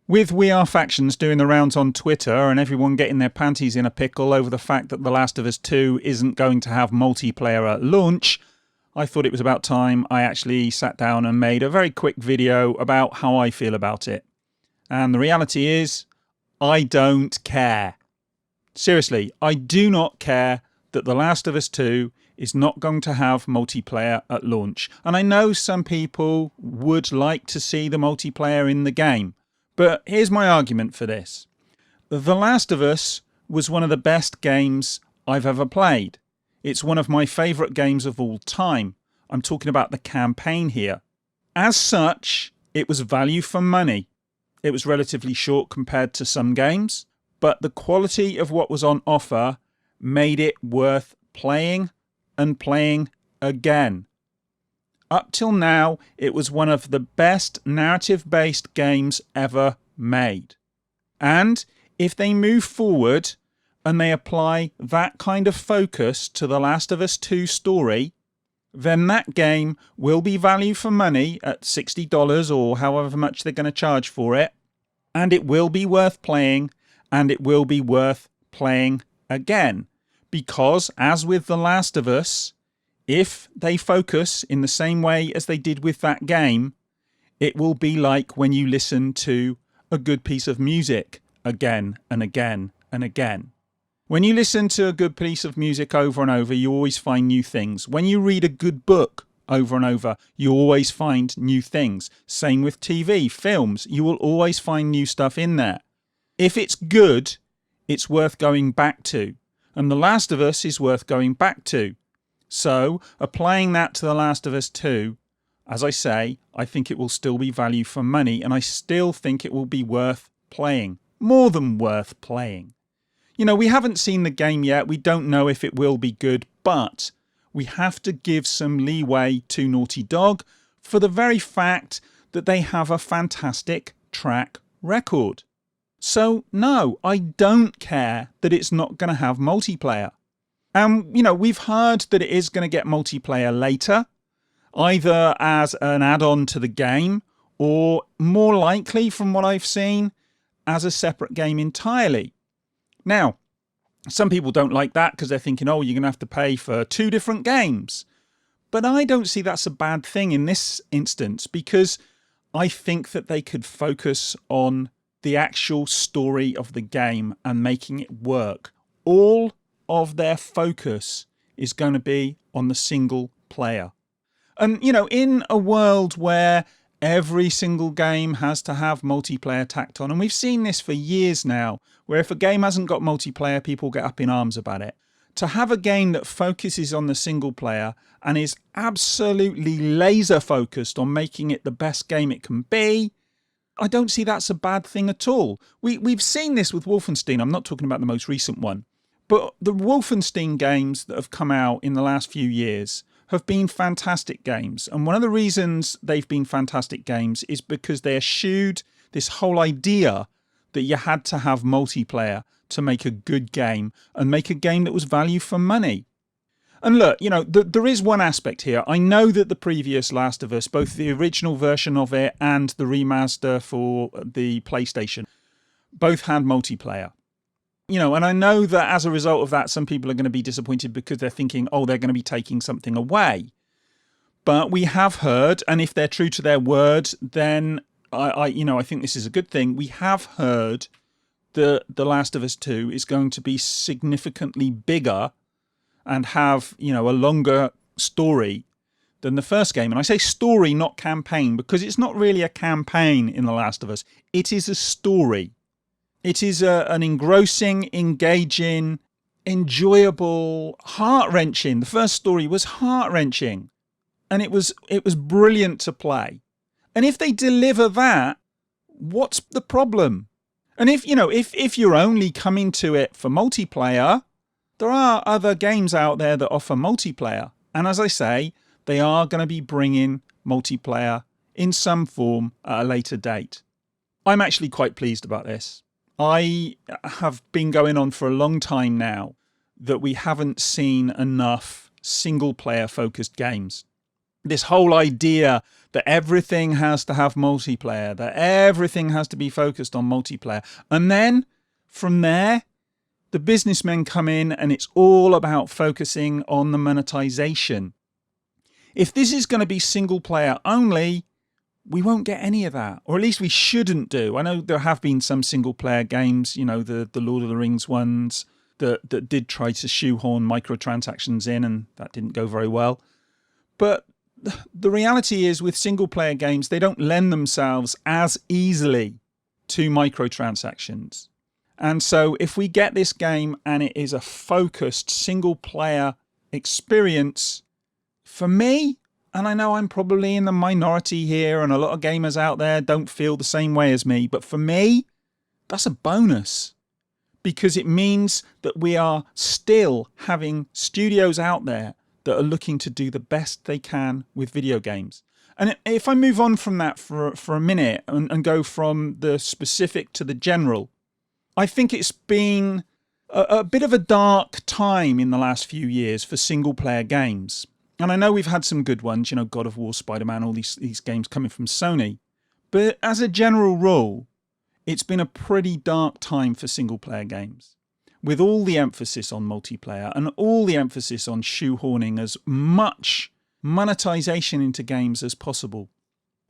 With We Are Factions doing the rounds on Twitter and everyone getting their panties in a pickle over the fact that The Last of Us 2 isn't going to have multiplayer at launch, I thought it was about time I actually sat down and made a very quick video about how I feel about it. And the reality is, I don't care. Seriously, I do not care that The Last of Us 2 is not going to have multiplayer at launch. And I know some people would like to see the multiplayer in the game. But here's my argument for this. The Last of Us was one of the best games I've ever played. It's one of my favourite games of all time. I'm talking about the campaign here. As such, it was value for money. It was relatively short compared to some games, but the quality of what was on offer made it worth playing and playing again. Up till now, it was one of the best narrative-based games ever made. And if they move forward and they apply that kind of focus to The Last of Us 2 story, then that game will be value for money at $60 or however much they're going to charge for it. And it will be worth playing, and it will be worth playing again. Because, as with The Last of Us, if they focus in the same way as they did with that game, it will be like when you listen to a good piece of music again and again and again. When you listen to a good piece of music over and over, you always find new things. When you read a good book over and over, you always find new things. Same with TV, films. You will always find new stuff in there. If it's good, it's worth going back to. And The Last of Us is worth going back to. So, applying that to The Last of Us 2, as I say, I think it will still be value for money, and I still think it will be worth playing. More than worth playing. You know, we haven't seen the game yet, we don't know if it will be good, but we have to give some leeway to Naughty Dog for the very fact that they have a fantastic track record. So, no, I don't care that it's not going to have multiplayer. And, you know, we've heard that it is going to get multiplayer later, either as an add-on to the game, or more likely, from what I've seen, as a separate game entirely. Now, some people don't like that because they're thinking, oh, you're going to have to pay for 2 different games. But I don't see that's a bad thing in this instance, because I think that they could focus on the actual story of the game and making it work. All of their focus is going to be on the single player. And, you know, in a world where every single game has to have multiplayer tacked on, and we've seen this for years now, where if a game hasn't got multiplayer, people get up in arms about it. To have a game that focuses on the single player and is absolutely laser focused on making it the best game it can be, I don't see that's a bad thing at all. We've seen this with Wolfenstein. I'm not talking about the most recent one. But the Wolfenstein games that have come out in the last few years have been fantastic games. And one of the reasons they've been fantastic games is because they eschewed this whole idea that you had to have multiplayer to make a good game and make a game that was value for money. And look, you know, there is one aspect here. I know that the previous Last of Us, both the original version of it and the remaster for the PlayStation, both had multiplayer. You know, and I know that as a result of that, some people are going to be disappointed because they're thinking, oh, they're going to be taking something away. But we have heard, and if they're true to their word, then I think this is a good thing. We have heard that The Last of Us 2 is going to be significantly bigger and have, you know, a longer story than the first game. And I say story, not campaign, because it's not really a campaign in The Last of Us. It is a story. It is an engrossing, engaging, enjoyable, heart-wrenching. The first story was heart-wrenching, and it was brilliant to play. And if they deliver that, what's the problem? And if you're only coming to it for multiplayer, there are other games out there that offer multiplayer. And as I say, they are going to be bringing multiplayer in some form at a later date. I'm actually quite pleased about this. I have been going on for a long time now that we haven't seen enough single player focused games. This whole idea that everything has to have multiplayer, that everything has to be focused on multiplayer. And then from there, the businessmen come in and it's all about focusing on the monetization. If this is going to be single player only, we won't get any of that, or at least we shouldn't do. I know there have been some single player games, the Lord of the Rings ones that did try to shoehorn microtransactions in, and that didn't go very well. But the reality is with single player games, they don't lend themselves as easily to microtransactions. And so if we get this game and it is a focused single player experience, for me, and I know I'm probably in the minority here and a lot of gamers out there don't feel the same way as me, but for me, that's a bonus, because it means that we are still having studios out there that are looking to do the best they can with video games. And if I move on from that for a minute and go from the specific to the general, I think it's been a bit of a dark time in the last few years for single player games. And I know we've had some good ones, God of War, Spider-Man, all these games coming from Sony. But as a general rule, it's been a pretty dark time for single player games, with all the emphasis on multiplayer and all the emphasis on shoehorning as much monetization into games as possible.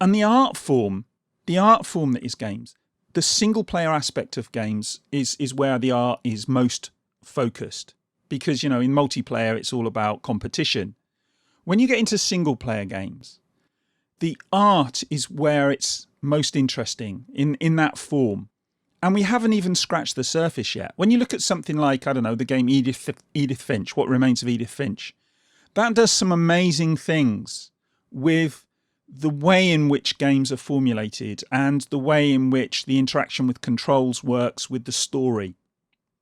And the art form that is games, the single player aspect of games is where the art is most focused. Because, in multiplayer, it's all about competition. When you get into single player games, the art is where it's most interesting in that form. And we haven't even scratched the surface yet. When you look at something like, I don't know, the game Edith Finch, What Remains of Edith Finch, that does some amazing things with the way in which games are formulated and the way in which the interaction with controls works with the story.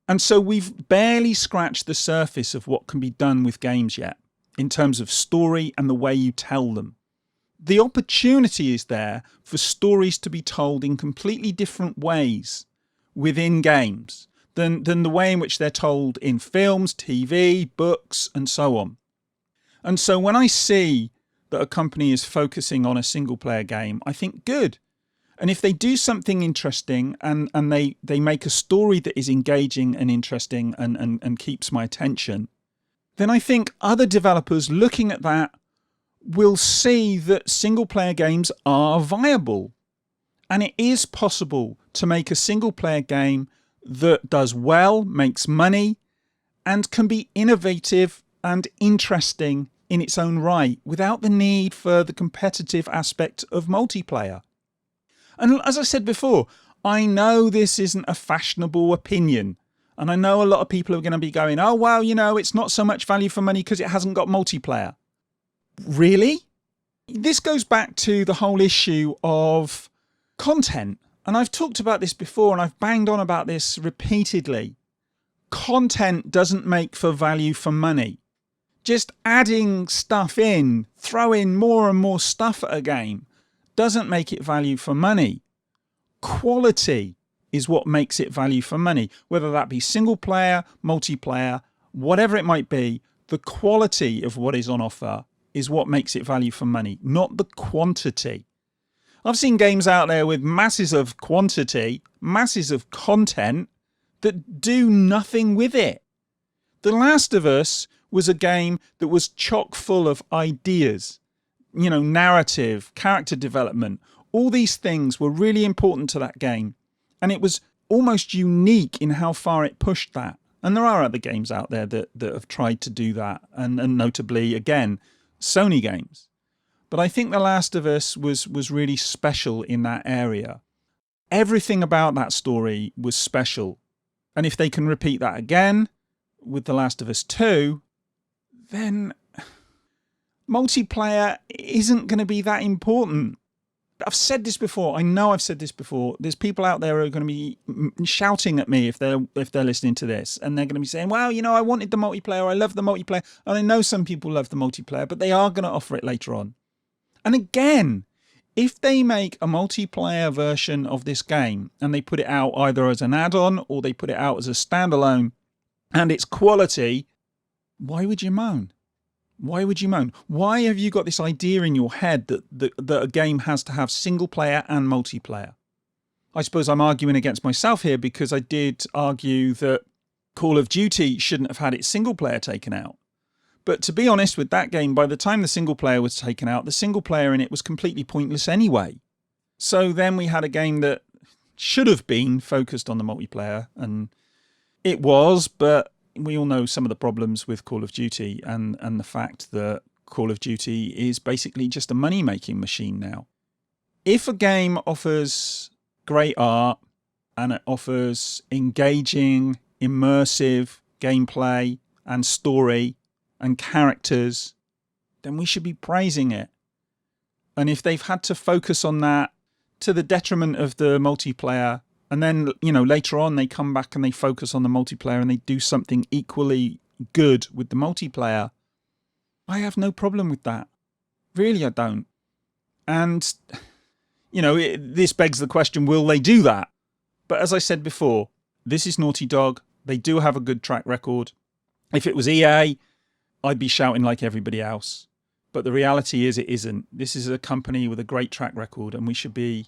And so we've barely scratched the surface of what can be done with games yet, in terms of story and the way you tell them. The opportunity is there for stories to be told in completely different ways within games than the way in which they're told in films, TV, books, and so on. And so when I see that a company is focusing on a single player game, I think good. And if they do something interesting and they make a story that is engaging and interesting and keeps my attention, then I think other developers looking at that will see that single player games are viable. And it is possible to make a single player game that does well, makes money, and can be innovative and interesting in its own right without the need for the competitive aspect of multiplayer. And as I said before, I know this isn't a fashionable opinion. And I know a lot of people are going to be going, oh, well, it's not so much value for money because it hasn't got multiplayer. Really? This goes back to the whole issue of content. And I've talked about this before and I've banged on about this repeatedly. Content doesn't make for value for money. Just adding stuff in, throwing more and more stuff at a game doesn't make it value for money. Quality is what makes it value for money, whether that be single player, multiplayer, whatever it might be. The quality of what is on offer is what makes it value for money, not the quantity. I've seen games out there with masses of quantity, masses of content that do nothing with it. The Last of Us was a game that was chock full of ideas, narrative, character development. All these things were really important to that game. And it was almost unique in how far it pushed that. And there are other games out there that have tried to do that. And notably, again, Sony games. But I think The Last of Us was really special in that area. Everything about that story was special. And if they can repeat that again with The Last of Us 2, then multiplayer isn't going to be that important. I've said this before. I know I've said this before. There's people out there who are going to be shouting at me if they're listening to this, and they're going to be saying, well, I wanted the multiplayer. I love the multiplayer. And I know some people love the multiplayer, but they are going to offer it later on. And again, if they make a multiplayer version of this game and they put it out either as an add-on or they put it out as a standalone and it's quality, why would you moan? Why would you moan? Why have you got this idea in your head that a game has to have single player and multiplayer? I suppose I'm arguing against myself here because I did argue that Call of Duty shouldn't have had its single player taken out. But to be honest with that game, by the time the single player was taken out, the single player in it was completely pointless anyway. So then we had a game that should have been focused on the multiplayer, and it was, but we all know some of the problems with Call of Duty and the fact that Call of Duty is basically just a money-making machine now. If a game offers great art and it offers engaging, immersive gameplay and story and characters, then we should be praising it. And if they've had to focus on that to the detriment of the multiplayer, and then, later on they come back and they focus on the multiplayer and they do something equally good with the multiplayer, I have no problem with that. Really, I don't. And, this begs the question, will they do that? But as I said before, this is Naughty Dog. They do have a good track record. If it was EA, I'd be shouting like everybody else. But the reality is it isn't. This is a company with a great track record, and we should be,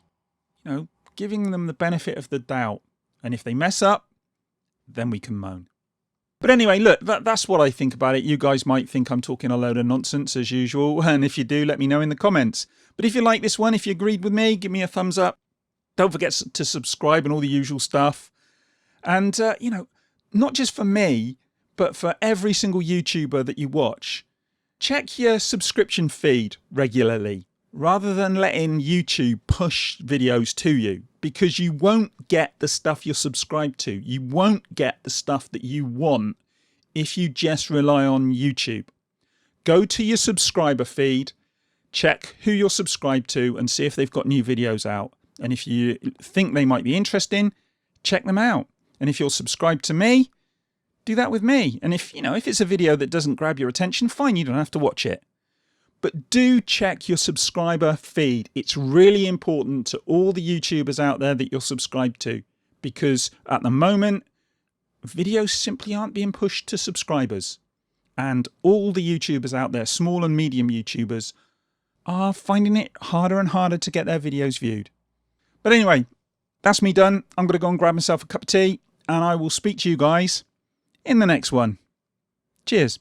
giving them the benefit of the doubt. And if they mess up, then we can moan. But anyway, look, that's what I think about it. You guys might think I'm talking a load of nonsense as usual. And if you do, let me know in the comments. But if you like this one, if you agreed with me, give me a thumbs up. Don't forget to subscribe and all the usual stuff. And, not just for me, but for every single YouTuber that you watch, check your subscription feed regularly, rather than letting YouTube push videos to you, because you won't get the stuff you're subscribed to. You won't get the stuff that you want if you just rely on YouTube. Go to your subscriber feed, check who you're subscribed to and see if they've got new videos out. And if you think they might be interesting, check them out. And if you're subscribed to me, do that with me. And if it's a video that doesn't grab your attention, fine, you don't have to watch it. But do check your subscriber feed. It's really important to all the YouTubers out there that you're subscribed to, because at the moment, videos simply aren't being pushed to subscribers. And all the YouTubers out there, small and medium YouTubers, are finding it harder and harder to get their videos viewed. But anyway, that's me done. I'm going to go and grab myself a cup of tea, and I will speak to you guys in the next one. Cheers.